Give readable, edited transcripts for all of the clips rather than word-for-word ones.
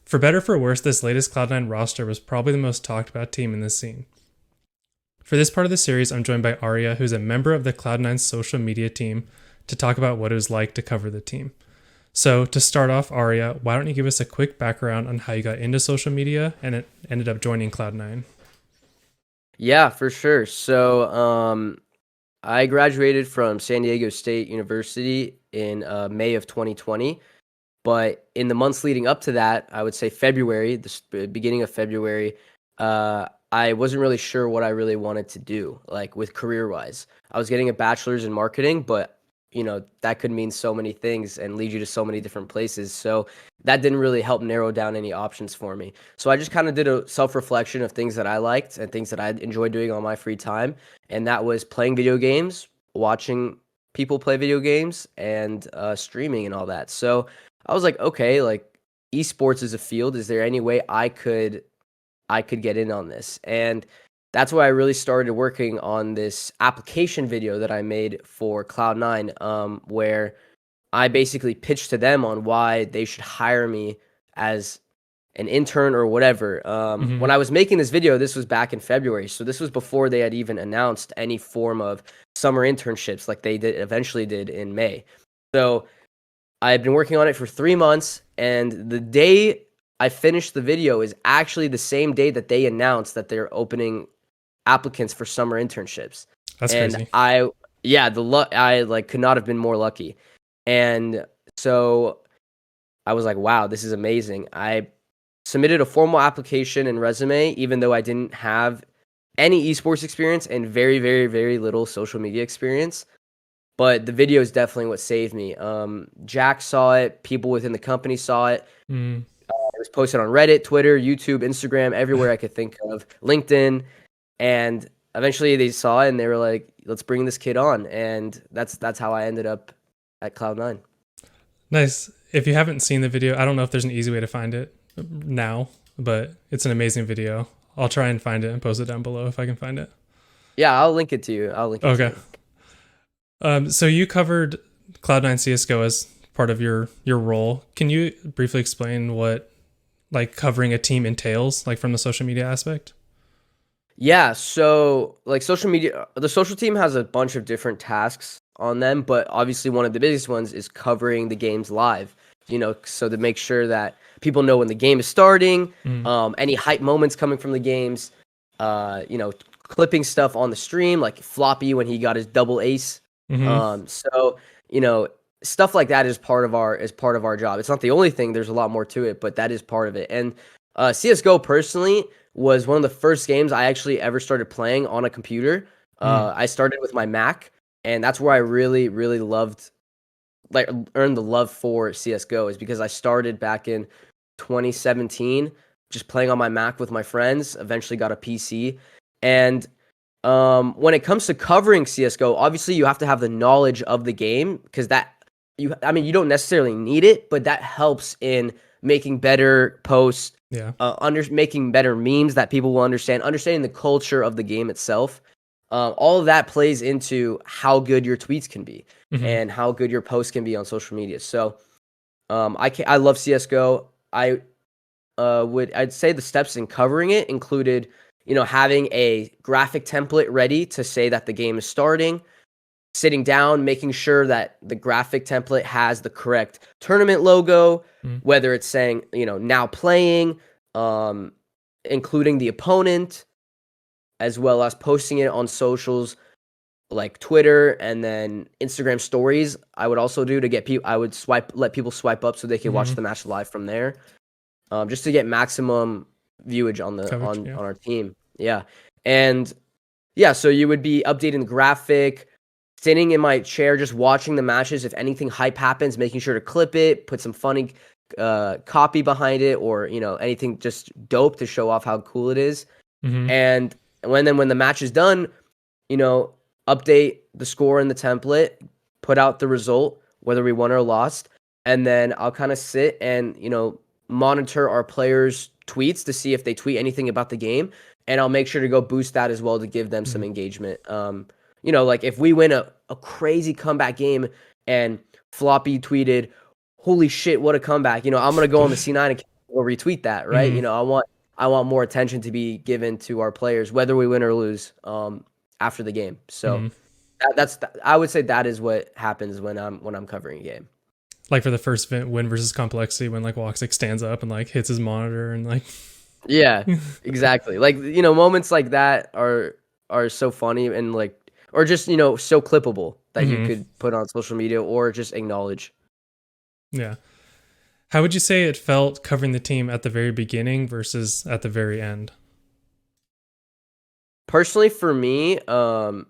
For better or for worse, this latest Cloud9 roster was probably the most talked about team in this scene. For this part of the series, I'm joined by Arya, who's a member of the Cloud9 social media team, to talk about what it was like to cover the team. So to start off, Arya, why don't you give us a quick background on how you got into social media and it ended up joining Cloud9? Yeah, for sure. I graduated from San Diego State University in May of 2020. But in the months leading up to that, I would say February, beginning of February, I wasn't really sure what I really wanted to do, like with career-wise. I was getting a bachelor's in marketing, but that could mean so many things and lead you to so many different places. So that didn't really help narrow down any options for me. So I just kind of did a self-reflection of things that I liked and things that I enjoyed doing on my free time, and that was playing video games, watching people play video games, and streaming and all that. So I was like, okay, like esports is a field. Is there any way I could get in on this? And that's why I really started working on this application video that I made for Cloud9, where I basically pitched to them on why they should hire me as an intern or whatever. Mm-hmm. When I was making this video, this was back in February, so this was before they had even announced any form of summer internships like they eventually did in May. So I had been working on it for 3 months, and the day I finished the video is actually the same day that they announced that they're opening applicants for summer internships. That's And crazy. I like could not have been more lucky. And so I was like, wow, this is amazing. I submitted a formal application and resume, even though I didn't have any esports experience and very, very, very little social media experience. But the video is definitely what saved me. Jack saw it. People within the company saw it. Mm. It was posted on Reddit, Twitter, YouTube, Instagram, everywhere I could think of, LinkedIn, and eventually they saw it and they were like, "Let's bring this kid on." And that's how I ended up at Cloud9. Nice. If you haven't seen the video, I don't know if there's an easy way to find it now, but it's an amazing video. I'll try and find it and post it down below if I can find it. Yeah, I'll link it to you. I'll link it to Okay. you. So you covered Cloud9 CSGO as part of your role. Can you briefly explain what like covering a team entails, like from the social media aspect? Yeah, so like social media, the social team has a bunch of different tasks on them, but obviously one of the biggest ones is covering the games live. So to make sure that people know when the game is starting, Mm. any hype moments coming from the games, clipping stuff on the stream, like Floppy when he got his double ace. Mm-hmm. So stuff like that is part of our job. It's not the only thing. There's a lot more to it, but that is part of it. And CS:GO personally was one of the first games I actually ever started playing on a computer. Mm. I started with my Mac, and that's where I really, really loved, like, earned the love for CS:GO, is because I started back in 2017, just playing on my Mac with my friends. Eventually, got a PC, and when it comes to covering CS:GO, obviously you have to have the knowledge of the game because you don't necessarily need it, but that helps in making better posts, Yeah. making better memes that people will understanding the culture of the game itself. All of that plays into how good your tweets can be Mm-hmm. and how good your posts can be on social media. So, I love CS:GO. I'd say the steps in covering it included, having a graphic template ready to say that the game is starting, sitting down, making sure that the graphic template has the correct tournament logo, Mm. whether it's saying, now playing, um, including the opponent, as well as posting it on socials like Twitter and then Instagram stories. I would also do to get people, let people swipe up so they can watch Mm-hmm. the match live from there, just to get maximum viewage on the Coverage. on Yeah. on our team. Yeah, and yeah, so you would be updating the graphic, sitting in my chair, just watching the matches. If anything hype happens, making sure to clip it, put some funny copy behind it, or anything just dope to show off how cool it is. Mm-hmm. And when the match is done, you know, update the score in the template, put out the result, whether we won or lost, and then I'll kind of sit and, monitor our players' tweets to see if they tweet anything about the game, and I'll make sure to go boost that as well to give them some Mm-hmm. engagement. Like if we win a crazy comeback game and Floppy tweeted, "Holy shit, what a comeback!" I'm gonna go on the C9 account or retweet that, right? Hmm. I want more attention to be given to our players, whether we win or lose, after the game. So Hmm. I would say that is what happens when I'm covering a game. Like for the first win versus complexity, when like Woxic stands up and like hits his monitor and like, Yeah, exactly. Like, moments like that are so funny and like, or just, so clippable that you hmm, could put on social media or just acknowledge. yeah. How would you say it felt covering the team at the very beginning versus at the very end? Personally, for me, all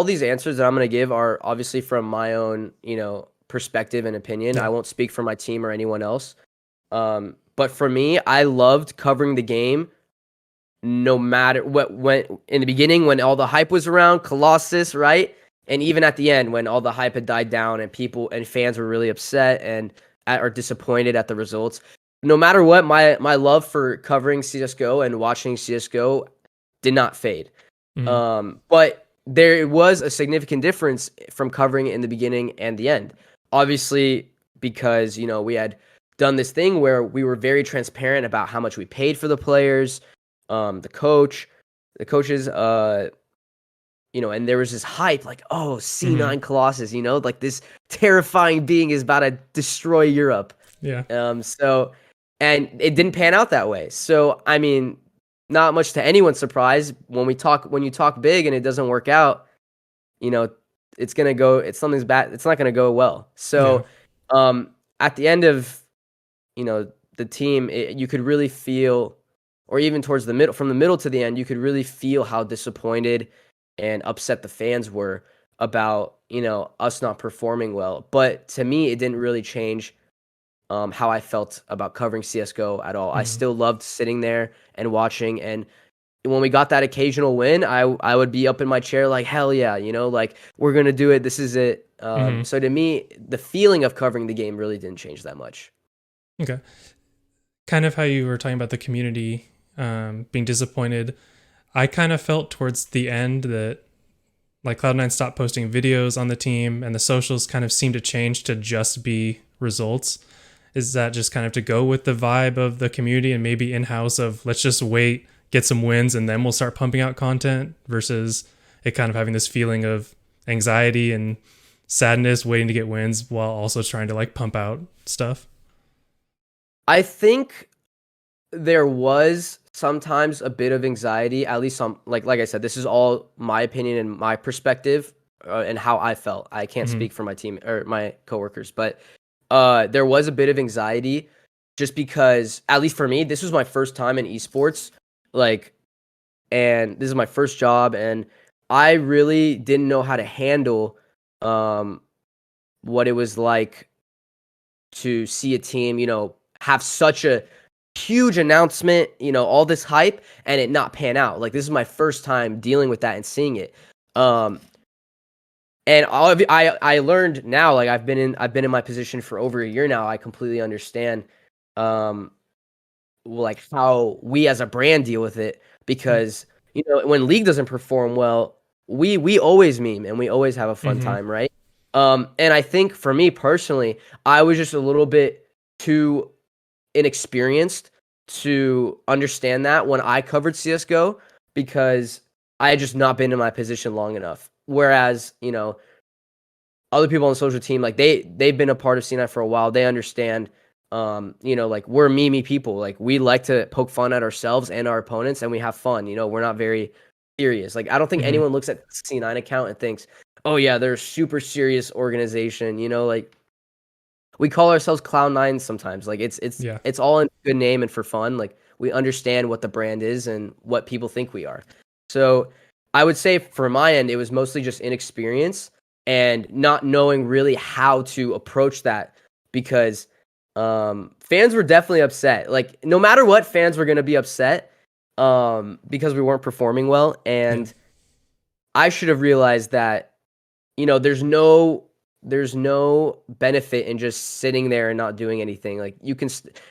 these answers that I'm gonna give are obviously from my own, perspective and opinion. I Yeah. won't speak for my team or anyone else. But for me, I loved covering the game no matter what, when in the beginning when all the hype was around Colossus, right? And even at the end when all the hype had died down and people and fans were really upset and are disappointed at the results. No matter what, my love for covering CS:GO and watching CS:GO did not fade. Hmm. But there was a significant difference from covering it in the beginning and the end. Obviously, because we had done this thing where we were very transparent about how much we paid for the players, the coaches, and there was this hype like, oh, Hmm. C9 Colossus, like this terrifying being is about to destroy Europe. Yeah. So, and it didn't pan out that way. So, I mean, not much to anyone's surprise when you talk big and it doesn't work out, you know, it's something's bad. It's not going to go well. Yeah. So, at the end of, the team, you could really feel, or even towards the middle, from the middle to the end, you could really feel how disappointed and upset the fans were about, us not performing well. But to me, it didn't really change how I felt about covering CS:GO at all. I Hmm. still loved sitting there and watching. And when we got that occasional win, I would be up in my chair like, hell yeah, like we're gonna do it. This is it. Hmm. So to me, the feeling of covering the game really didn't change that much. Okay. Kind of how you were talking about the community being disappointed. I kind of felt towards the end that like Cloud9 stopped posting videos on the team and the socials kind of seemed to change to just be results. Is that just kind of to go with the vibe of the community and maybe in-house of let's just wait, get some wins, and then we'll start pumping out content versus it kind of having this feeling of anxiety and sadness waiting to get wins while also trying to like pump out stuff? I think there was sometimes a bit of anxiety, at least some, like I said, this is all my opinion and my perspective, and how I felt. I can't Hmm. speak for my team or my coworkers, but there was a bit of anxiety just because, at least for me, this was my first time in esports, like, and this is my first job, and I really didn't know how to handle um, what it was like to see a team, have such a huge announcement, all this hype, and it not pan out. Like, this is my first time dealing with that and seeing it. Um, and I learned now, like I've been in my position for over a year now. I completely understand, um, like how we as a brand deal with it because when league doesn't perform well, we always meme and we always have a fun Hmm. time, right? And I think for me personally, I was just a little bit too inexperienced to understand that when I covered CS:GO because I had just not been in my position long enough. Whereas, other people on the social team, like they've been a part of C9 for a while. They understand, like we're meme people. Like we like to poke fun at ourselves and our opponents, and we have fun. We're not very serious. Like I don't think Hmm. anyone looks at C9 account and thinks, oh yeah, they're a super serious organization. Like we call ourselves Cloud9 sometimes. Like Yeah. it's all in good name and for fun. Like we understand what the brand is and what people think we are. So I would say for my end, it was mostly just inexperience and not knowing really how to approach that because fans were definitely upset. Like no matter what, fans were gonna be upset because we weren't performing well. Yeah. And I should have realized that there's no benefit in just sitting there and not doing anything. Like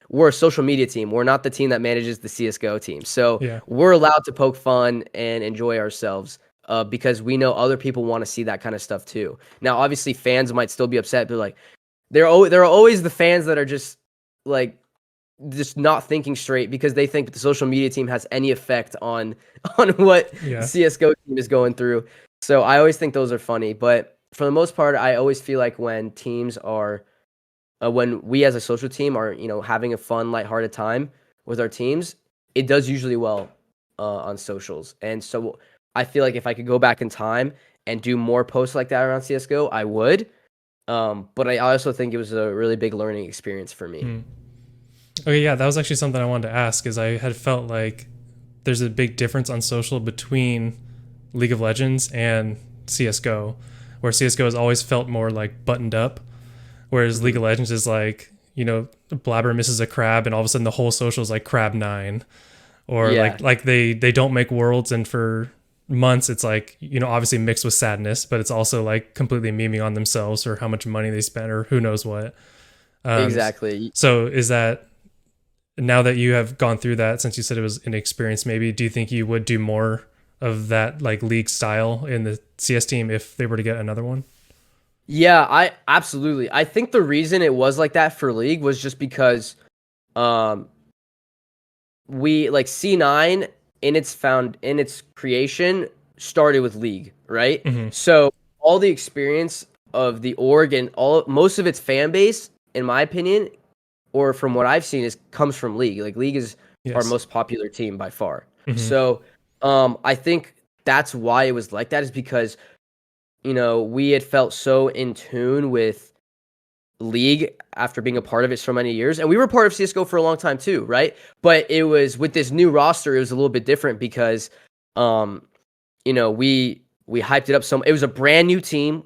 we're a social media team. We're not the team that manages the CS:GO team. So Yeah. we're allowed to poke fun and enjoy ourselves because we know other people want to see that kind of stuff too. Now, obviously, fans might still be upset, but like there are always the fans that are just like just not thinking straight because they think the social media team has any effect on on what Yeah. CS:GO team is going through. So I always think those are funny, but for the most part, I always feel like when teams are when we as a social team are, having a fun, lighthearted time with our teams, it does usually well on socials. And so I feel like if I could go back in time and do more posts like that around CS:GO, I would. But I also think it was a really big learning experience for me. Hmm. Okay, yeah, that was actually something I wanted to ask. Is I had felt like there's a big difference on social between League of Legends and CS:GO, where CS:GO has always felt more like buttoned up, whereas League Hmm. of Legends is like, Blabber misses a crab and all of a sudden the whole social is like crab 9, or Yeah, they don't make worlds, and for months it's like, obviously mixed with sadness, but it's also like completely memeing on themselves or how much money they spent or who knows what. Um, exactly. so is that, now that you have gone through that, since you said it was an experience, maybe do you think you would do more of that like league style in the CS team if they were to get another one? Yeah, I absolutely. I think the reason it was like that for League was just because um we like C9 in its creation started with League, right? Mm-hmm. So all the experience of the org and all most of its fan base, in my opinion, or from what I've seen, is comes from League. Like League is our Yes. most popular team by far. Mm-hmm. So I think that's why it was like that, is because we had felt so in tune with League after being a part of it so many years, and we were part of CS:GO for a long time too, right? But it was with this new roster, it was a little bit different because, um, we hyped it up so. It was a brand new team.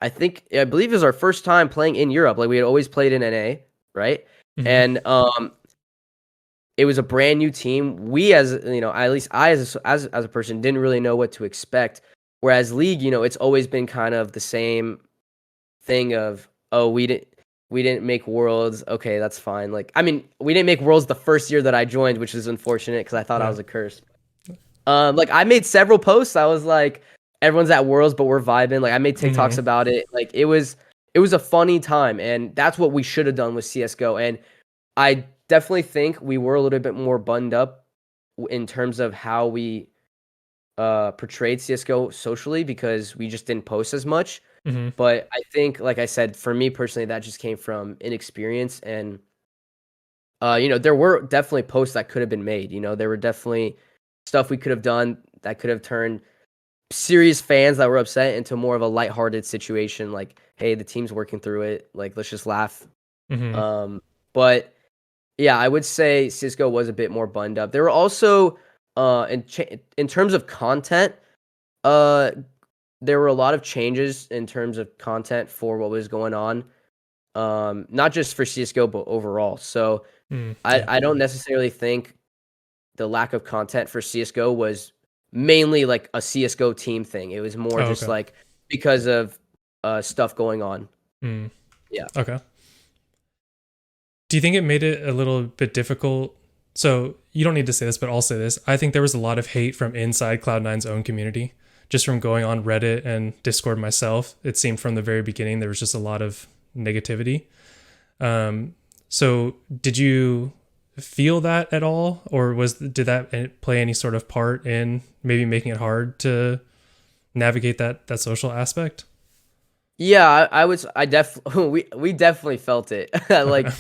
I believe it was our first time playing in Europe. Like we had always played in NA, right? Mm-hmm. And it was a brand new team. We, as at least I as a person, didn't really know what to expect. Whereas League, it's always been kind of the same thing of, oh, we didn't make worlds. Okay, that's fine. Like, I mean, we didn't make worlds the first year that I joined, which is unfortunate because I thought I Yeah. was a curse. Like I made several posts. I was like, everyone's at worlds, but we're vibing. Like I made TikToks Mm-hmm. about it. Like it was a funny time, and that's what we should have done with CS:GO. And I definitely think we were a little bit more buttoned up in terms of how we portrayed CS:GO socially because we just didn't post as much. Mm-hmm. But I think, like I said, for me personally, that just came from inexperience. And, there were definitely posts that could have been made. There were definitely stuff we could have done that could have turned serious fans that were upset into more of a lighthearted situation. Like, hey, the team's working through it. Like, let's just laugh. Mm-hmm. But yeah, I would say Cisco was a bit more buttoned up. There were also, in terms of content, uh, there were a lot of changes in terms of content for what was going on, not just for CS:GO but overall. So Mm, I yeah. I don't necessarily think the lack of content for CS:GO was mainly like a CS:GO team thing. It was more Oh, just okay. like because of stuff going on. Mm, Yeah. okay. Do you think it made it a little bit difficult? So you don't need to say this, but I'll say this. I think there was a lot of hate from inside Cloud9's own community, just from going on Reddit and Discord myself. It seemed from the very beginning there was just a lot of negativity. So did you feel that at all, or did that play any sort of part in maybe making it hard to navigate that social aspect? Yeah, I definitely we definitely felt it. Okay. Like,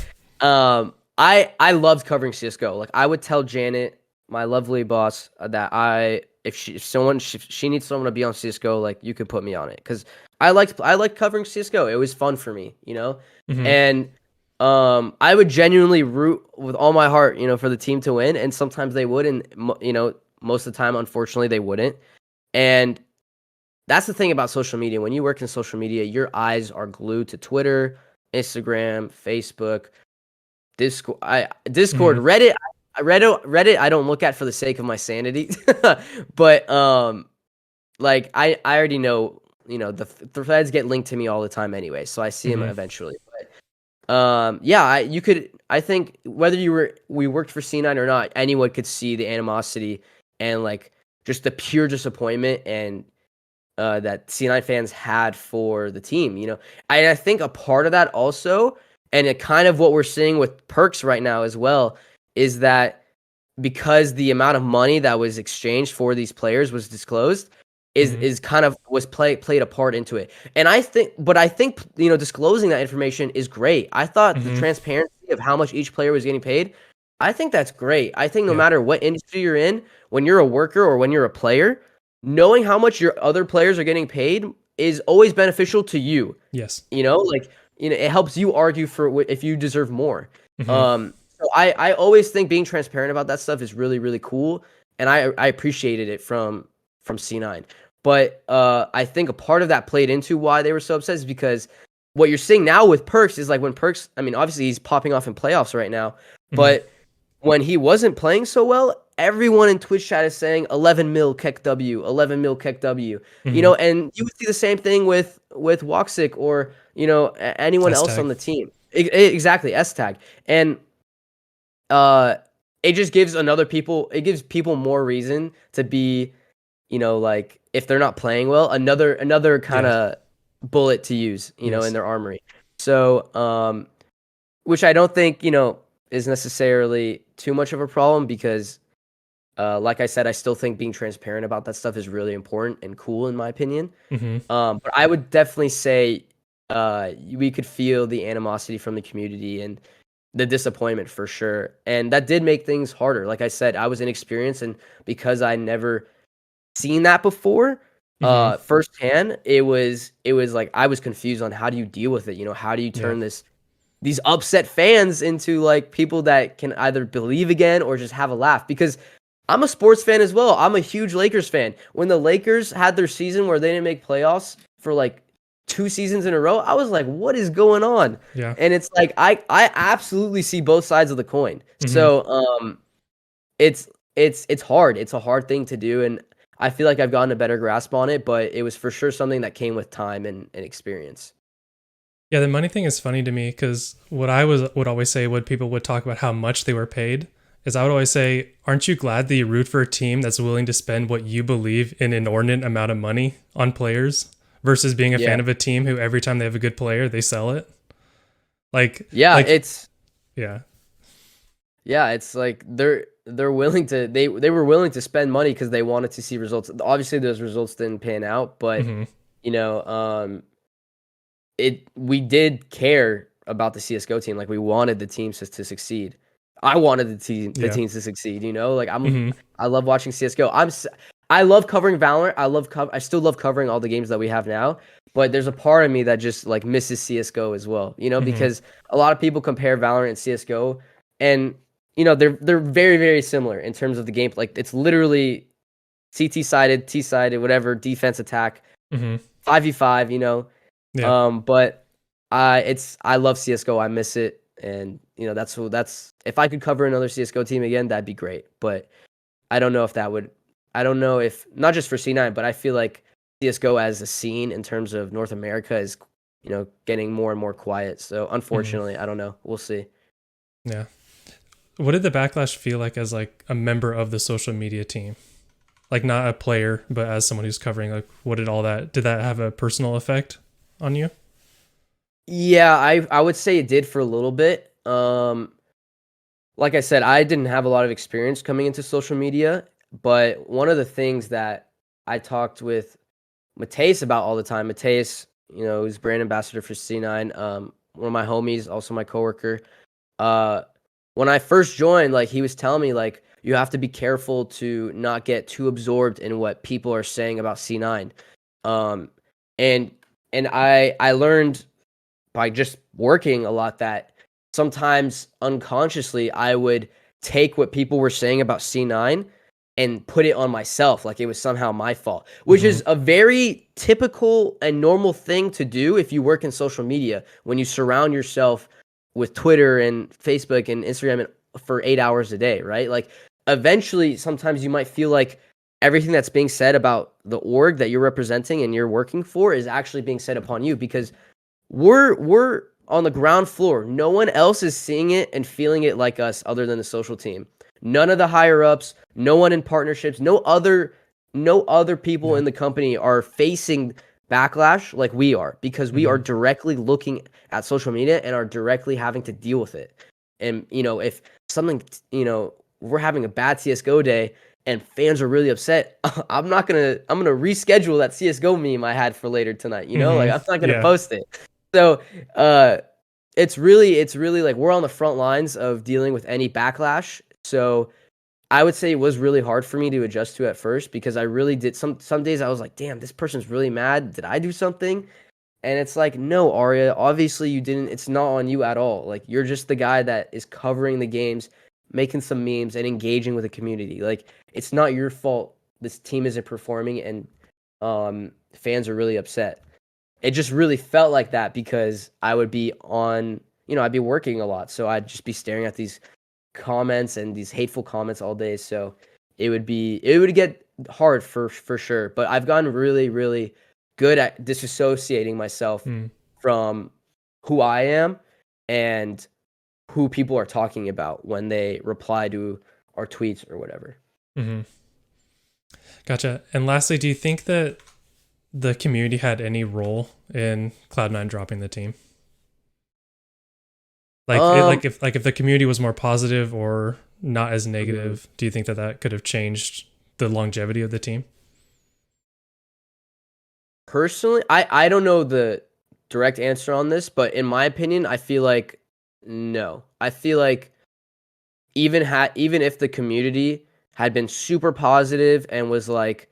I loved covering Cisco. Like, I would tell Janet, my lovely boss, that if she needs someone to be on Cisco, like you could put me on it because I liked covering Cisco. It was fun for me. Mm-hmm. And I would genuinely root with all my heart, for the team to win, and sometimes they would, and most of the time, unfortunately, they wouldn't. And that's the thing about social media. When you work in social media, your eyes are glued to Twitter, Instagram, Facebook, Discord, Mm-hmm. Reddit. Reddit. I don't look at for the sake of my sanity, but like I already know. The threads get linked to me all the time anyway, so I see them Mm-hmm. eventually. But yeah, you could. I think whether we worked for C9 or not, anyone could see the animosity and like just the pure disappointment and that C9 fans had for the team. I think a part of that also And it kind of what we're seeing with perks right now as well is that because the amount of money that was exchanged for these players was disclosed is kind of was played a part into it. And I think disclosing that information is great. I thought the Mm-hmm. transparency of how much each player was getting paid, I think that's great. I think no Yeah. matter what industry you're in, when you're a worker or when you're a player, knowing how much your other players are getting paid is always beneficial to you. Yes. Like it helps you argue for if you deserve more. Mm-hmm. So I always think being transparent about that stuff is really really cool, and I appreciated it from C9. But I think a part of that played into why they were so upset is because what you're seeing now with Perks is like when Perks, I mean, obviously he's popping off in playoffs right now, Mm-hmm. but when he wasn't playing so well, everyone in Twitch chat is saying 11 mil Keck W, 11 mil Keck W. Mm-hmm. And you would see the same thing with Woxic or anyone S else tag. on the team. Exactly, S tag. And uh it just gives people more reason to be, like if they're not playing well, another kind Yeah. of bullet to use, in Yes. their armory. So, which I don't think, is necessarily too much of a problem because like I said, I still think being transparent about that stuff is really important and cool in my opinion. Mm-hmm. But I would definitely say we could feel the animosity from the community and the disappointment for sure. And that did make things harder. Like I said, I was inexperienced, and because I never seen that before Mm-hmm. firsthand, it was like I was confused on how do you deal with it? How do you Yeah. turn these upset fans into like people that can either believe again or just have a laugh? Because I'm a sports fan as well. I'm a huge Lakers fan. When the Lakers had their season where they didn't make playoffs for like 2 seasons in a row, I was like, what is going on? Yeah. And it's like I absolutely see both sides of the coin. Mm-hmm. So it's it's hard. It's a hard thing to do, and I feel like I've gotten a better grasp on it, but it was for sure something that came with time and experience. Yeah, the money thing is funny to me because would always say when people would talk about how much they were paid is I would always say, aren't you glad that you root for a team that's willing to spend what you believe in an inordinate amount of money on players versus being a Yeah. fan of a team who every time they have a good player they sell it? Like Yeah, like it's yeah. Yeah, it's like they're willing to they were willing to spend money because they wanted to see results. Obviously, those results didn't pan out, but Mm-hmm. you know, um, it we did care about the CS:GO team. Like we wanted the teams to succeed. I wanted the Yeah. teams to succeed. Like Mm-hmm. I love watching CS:GO. I love covering Valorant. I still love covering all the games that we have now. But there's a part of me that just like misses CS:GO as well. Mm-hmm. Because a lot of people compare Valorant and CS:GO, and they're very very similar in terms of the game. Like it's literally CT sided, T sided, whatever defense attack, Mm-hmm. 5v5. Yeah. But I love CS:GO. I miss it, and that's if I could cover another CS:GO team again, that'd be great. But I don't know if that would. I don't know if not just for C9, but I feel like CS:GO as a scene in terms of North America is getting more and more quiet. So Mm-hmm. unfortunately, I don't know. We'll see. Yeah. What did the backlash feel like as like a member of the social media team? Like not a player, but as someone who's covering, like what did that have a personal effect on you? Yeah, I would say it did for a little bit. Like I said, I didn't have a lot of experience coming into social media, but one of the things that I talked with Mateus about all the time, Mateus, who's brand ambassador for C9, one of my homies, also my coworker. Uh, when I first joined, like he was telling me, like you have to be careful to not get too absorbed in what people are saying about C9. Um, and I learned by just working a lot that sometimes unconsciously I would take what people were saying about C9 and put it on myself like it was somehow my fault, which Mm-hmm. is a very typical and normal thing to do if you work in social media when you surround yourself with Twitter and Facebook and Instagram for 8 hours a day, right? Like eventually sometimes you might feel like everything that's being said about the org that you're representing and you're working for is actually being said upon you because we're on the ground floor. No one else is seeing it and feeling it like us other than the social team. None of the higher ups, no one in partnerships, no other people Yeah. in the company are facing backlash like we are, because we are Mm-hmm. directly looking at social media and are directly having to deal with it. And if something, we're having a bad CS:GO day and fans are really upset, I'm gonna reschedule that CS:GO meme I had for later tonight. Like, Mm-hmm. I'm not gonna Yeah. post it. So it's really like we're on the front lines of dealing with any backlash. So I would say it was really hard for me to adjust to at first, because I really did some days I was like, damn, this person's really mad. Did I do something? And it's like, no, Arya, obviously you didn't. It's not on you at all. Like, you're just the guy that is covering the games, making some memes, and engaging with the community. Like, it's not your fault this team isn't performing, and fans are really upset. It just really felt like that because I would be I'd be working a lot, so I'd just be staring at these comments and these hateful comments all day. So it would get hard for sure. But I've gotten really, really good at disassociating myself Mm. from who I am and who people are talking about when they reply to our tweets or whatever. Mm-hmm. Gotcha. And lastly, do you think that the community had any role in Cloud9 dropping the team? Um, If the community was more positive or not as mhm. negative, do you think that that could have changed the longevity of the team? Personally, I don't know the direct answer on this, but in my opinion, I feel like no. I feel like even if the community had been super positive and was like,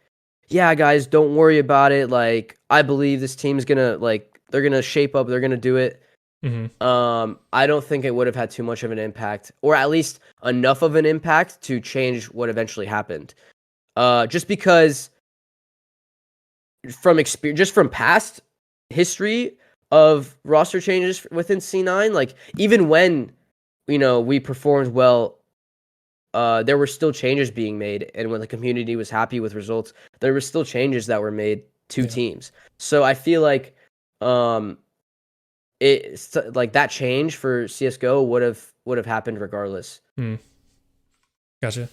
"Yeah, guys, don't worry about it. Like, I believe this team's gonna they're gonna shape up. They're gonna do it." Mm-hmm. I don't think it would have had too much of an impact, or at least enough of an impact to change what eventually happened. Just because from experience, just from past history of roster changes within C9, like, even when we performed well, there were still changes being made, and when the community was happy with results, there were still changes that were made to Yeah. teams. So I feel like um, it's like that change for CS:GO would have happened regardless. Mm. Gotcha.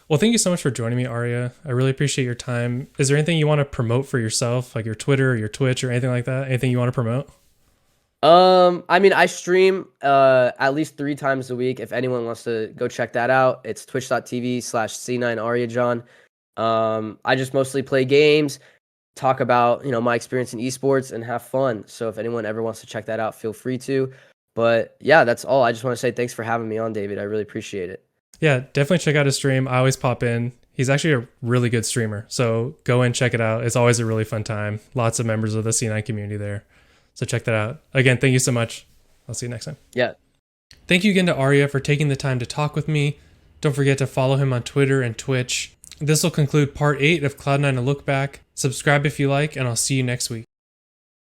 Well, thank you so much for joining me, Arya. I really appreciate your time. Is there anything you want to promote for yourself, like your Twitter or your Twitch or anything like that? Anything you want to promote? I mean, I stream at least 3 times a week. If anyone wants to go check that out, it's twitch.tv/C9AryaJohn. I just mostly play games, talk about my experience in esports, and have fun. So if anyone ever wants to check that out, feel free to. But yeah, that's all. I just want to say thanks for having me on, David. I really appreciate it. Yeah, definitely check out his stream. I always pop in. He's actually a really good streamer. So go and check it out. It's always a really fun time. Lots of members of the C9 community there. So check that out. Again, thank you so much. I'll see you next time. Yeah. Thank you again to Arya for taking the time to talk with me. Don't forget to follow him on Twitter and Twitch. This will conclude part 8 of Cloud9 A Look Back. Subscribe if you like, and I'll see you next week.